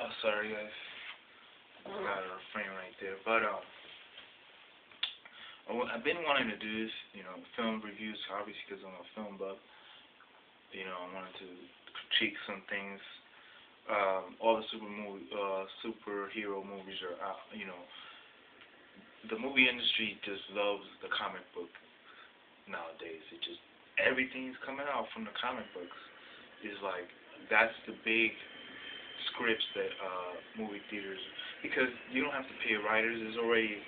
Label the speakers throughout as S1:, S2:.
S1: Oh, sorry guys, got a refrain right there. But I've been wanting to do this, film reviews, obviously because I'm a film buff. I wanted to critique some things. All the superhero movies are out. The movie industry just loves the comic book nowadays. Everything's coming out from the comic books. Is like that's the big scripts that movie theaters, because you don't have to pay writers. There's already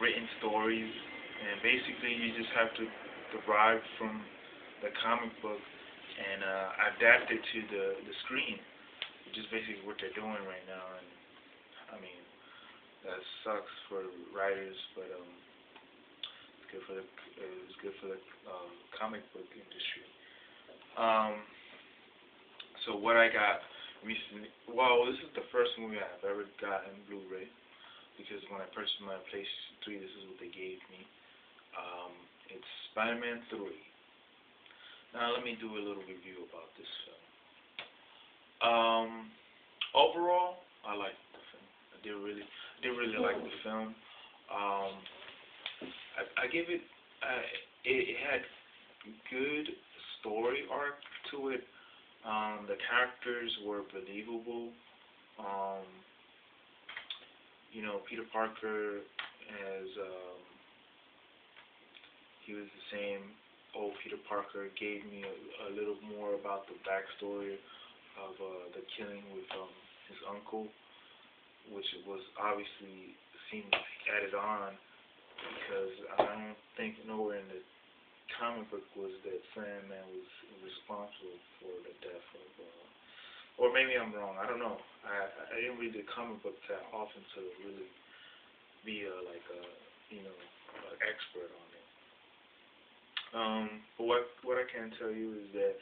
S1: written stories, and basically you just have to derive from the comic book and adapt it to the screen, which is basically what they're doing right now. And I mean, that sucks for writers, but it's good for the comic book industry. So what I got recently, well, this is the first movie I've ever gotten Blu-ray, because when I purchased my PlayStation 3, this is what they gave me. It's SpiderMan 3. Now let me do a little review about this film. Overall, I liked the film. I did really like the film. I give it. It had good story arc to it. The characters were believable. Peter Parker he was the same old Peter Parker. Gave me a little more about the backstory of the killing with his uncle, which was obviously seemed added on, because I don't think nowhere in the comic book was that Sandman was responsible for the death of, or maybe I'm wrong. I don't know. I didn't read the comic book that often to really be an expert on it. But what I can tell you is that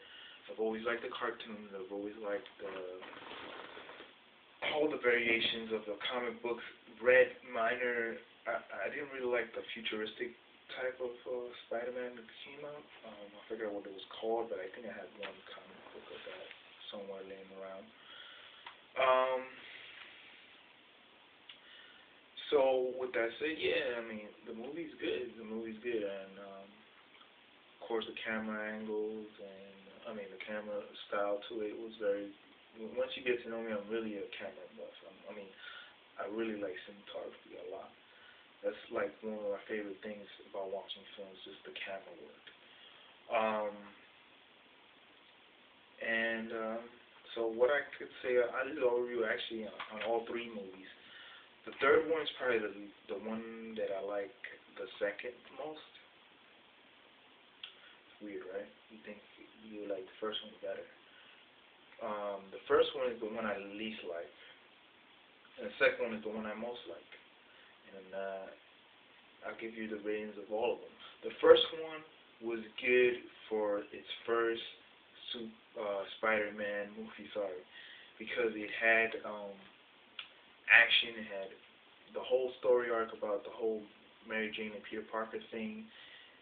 S1: I've always liked the cartoons. I've always liked all the variations of the comic books. Read minor. I didn't really like the futuristic type of Spider-Man that came out. I forget what it was called, but I think I had one comic book of that somewhere laying around. So with that said, yeah, I mean the movie's good. And of course the camera angles and the camera style to it was very. Once you get to know me, I'm really a camera buff. I really like cinematography a lot. That's like one of my favorite things about watching films, just the camera work. So what I could say, I did an overview actually on all three movies. The third one is probably the one that I like the second most. It's weird, right? You think you like the first one better. The first one is the one I least like, and the second one is the one I most like. And I'll give you the ratings of all of them. The first one was good for its first Spider-Man movie, because it had action. It had the whole story arc about the whole Mary Jane and Peter Parker thing,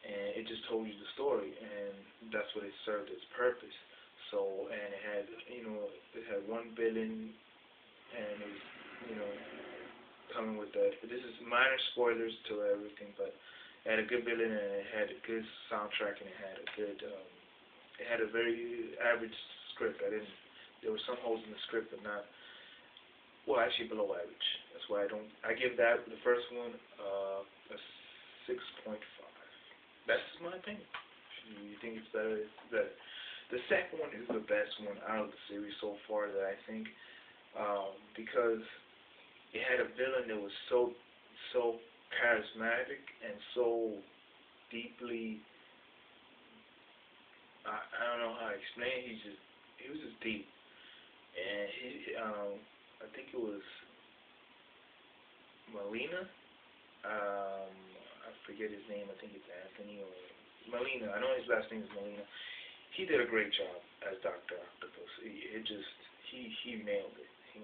S1: and it just told you the story, and that's what it served its purpose. So, and it had one villain, and it was, coming with that. But this is minor spoilers to everything, but it had a good villain, and it had a good soundtrack, and it had a good, it had a very average script. There were some holes in the script, but not, well, actually below average. That's why I give that, the first one, a 6.5. That's just my opinion. If you think it's better, it's better. The second one is the best one out of the series so far that I think, because it had a villain that was so charismatic and so deeply, I don't know how to explain it. He was just deep, and I think it was Molina. I forget his name. I think it's Anthony or Molina. I know his last name is Molina. He did a great job as Dr. Octopus. He nailed it. He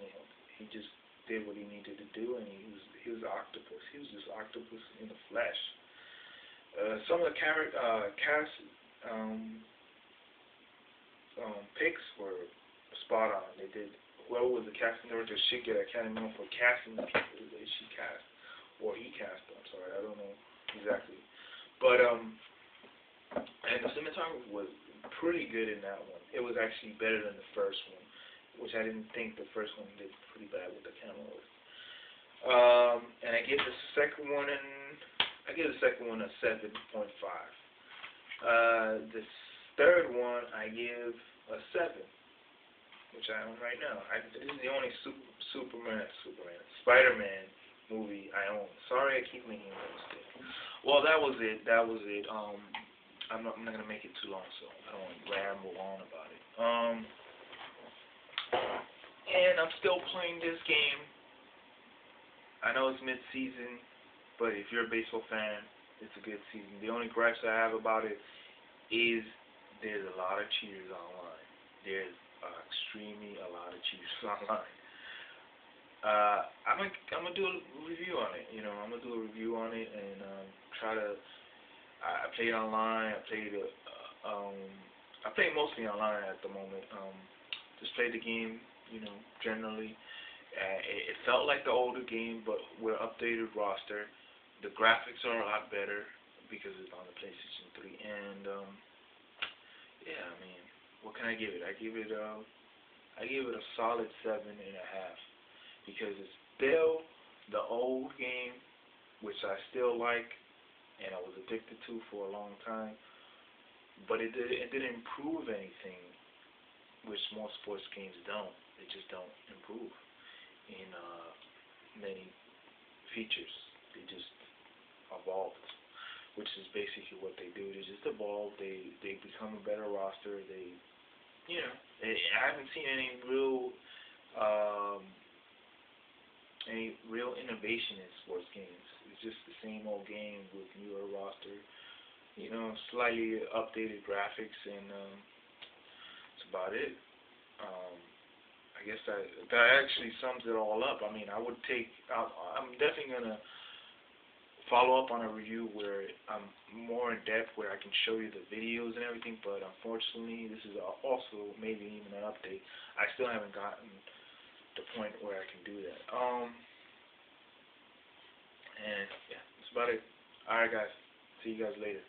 S1: just did what he needed to do, and he was Octopus. He was just Octopus in the flesh. Some of the cast picks were spot on. They did whoever was the casting director should get Academy Award for casting the people that she cast, or he cast. I'm sorry, I don't know exactly. But and the cinematography was pretty good in that one. It was actually better than the first one, which I didn't think the first one did pretty bad with the camera work. And I give the second one a 7.5. The third one I give a 7, which I own right now. This is the only SpiderMan movie I own. Sorry, I keep making those. Well, that was it. I'm not gonna make it too long, so I don't want to ramble on about it. And I'm still playing this game. I know it's mid-season, but if you're a baseball fan, it's a good season. The only gripes I have about it is there's a lot of cheaters online. There's extremely a lot of cheaters online. I'm gonna do a review on it. I'm gonna do a review on it and try to. I played online. I played mostly online at the moment. Just played the game. Generally, it felt like the older game, but with an updated roster. The graphics are a lot better because it's on the PlayStation 3, and yeah, I mean, what can I give it? I give it a solid 7.5 because it's still the old game, which I still like, and I was addicted to for a long time. But it didn't improve anything, which most sports games don't. They just don't improve in many features. They just evolved, which is basically what they do. They just evolve. They become a better roster. I haven't seen any real innovation in sports games. It's just the same old game with newer roster. Slightly updated graphics, and that's about it. I guess that actually sums it all up. I mean, I'm definitely gonna follow up on a review where I'm more in depth, where I can show you the videos and everything, but unfortunately this is also maybe even an update. I still haven't gotten the point where I can do that. And yeah, that's about it. Alright guys, see you guys later.